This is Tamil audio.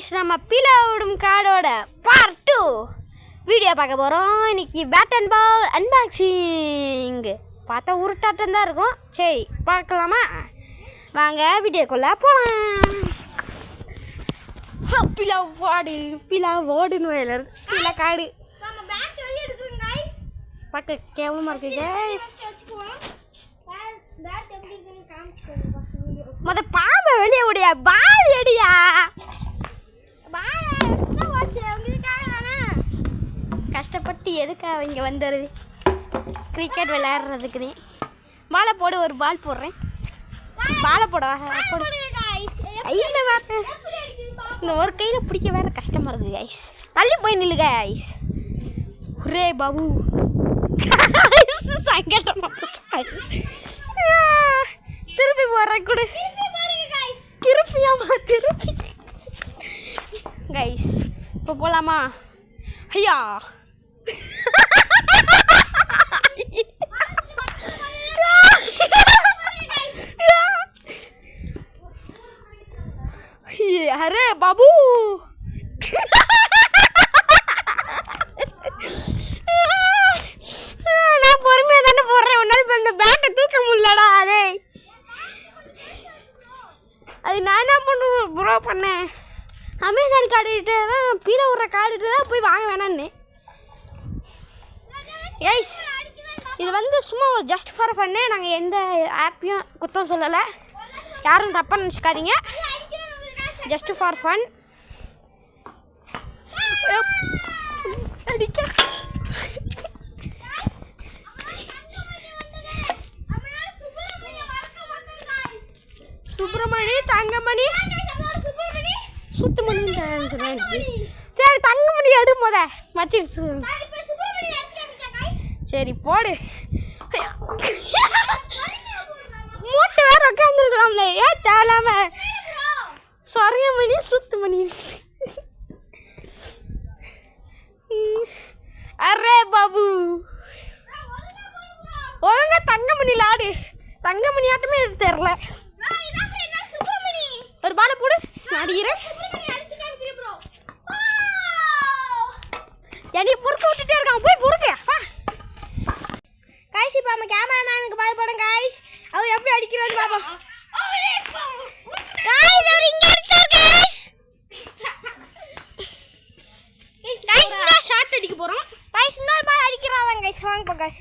गाइस நம்ம பீலாவுடும் கார்டோட பார்ட் 2 வீடியோ பார்க்க போறோம். இன்னைக்கு பேட் அண்ட் பால் அன்பாக்சிங். பார்த்தா உருட்டாட்டம் தான் இருக்கும். சரி பார்க்கலாமா? வாங்க வீடியோக்குள்ள போலாம். பீலா ஓடுன்னு வேலை இருக்கு. பீலா கார்டு நம்ம பேட் வந்து எடுக்கணும் गाइस. பார்க்க கேவலமா இருக்கு गाइस. பேட் எப்படி இருக்குன்னு காமிச்சுக்கோங்க ஃபர்ஸ்ட் வீடியோ. மொத பாம்பை வெளியே ஓடியா, பால் எடியா. பால் என்ன வாட்ச் உங்களுக்கு தானே? கஷ்டப்பட்டு எதுக்காக இங்கே வந்துடுது? கிரிக்கெட் விளையாடுறதுக்கு நீ பாலை போடு. ஒரு பால் போடுறேன். பாலை போட போடு गाइस. கையில் வேறு இந்த ஒரு கையில் பிடிக்க வேறு கஷ்டமாக இருக்குது கைஸ். தள்ளி போய் நில்லு கைஸ். ஒரே பாபு சங்கடமாக போச்சு கைஸ். திருப்பி போடுறேன் கூட திருப்பியாமா திருப்பி கைஸ். இப்போ போகலாமா? ஐயா अरे बाबू நான் பொறுமையாக தானே போடுறேன். ஒன்றால் இப்போ இந்த பேட்டை தூக்க முடியலடா. அதே அது நான் என்ன பண்ணேன் அமேசான் கார்டுகிட்ட பீல விட்ற கார்டுகிட்ட தான் போய் வாங்க வேணான்னு. ஏய்ஸ் இது வந்து சும்மா ஜஸ்ட் ஃபார் ஃபன்னு. நாங்கள் எந்த ஆப்பையும் குத்தம் சொல்லலை, யாரும் தப்பாக நினச்சிக்காதீங்க. Just for fun. Subramani Thangamani Suthamani சரி தங்கமணி எடு முத மச்சிடுச்சு. சரி போடு. மூட்டை வேற உட்காந்துருக்கலாம்ல, ஏன் தேவலாம சொரங்கமணி சுத்துமணி. அரே பாபு ஒழுங்கா தங்கமணி ஆடு. தங்கமணி ஆட்டமே இது தெரில. ஒரு பாலை போடு. அடிக்கிறேன். என்னை பொறுக்க விட்டுட்டே இருக்கான். போய் பொறுக்க गाइस. இப்போ நம்ம கேமராமேனுக்கு பால் போடுங்க गाइस. அவர் எப்படி அடிக்கிறான்னு பாப்போம். गाइस அவர் இங்க இருக்கார் गाइस. गाइस நான் ஷாட் அடிக்க போறோம். गाइस இன்னொரு பால் அடிக்கிறாங்க गाइस. வாங்க போ गाइस.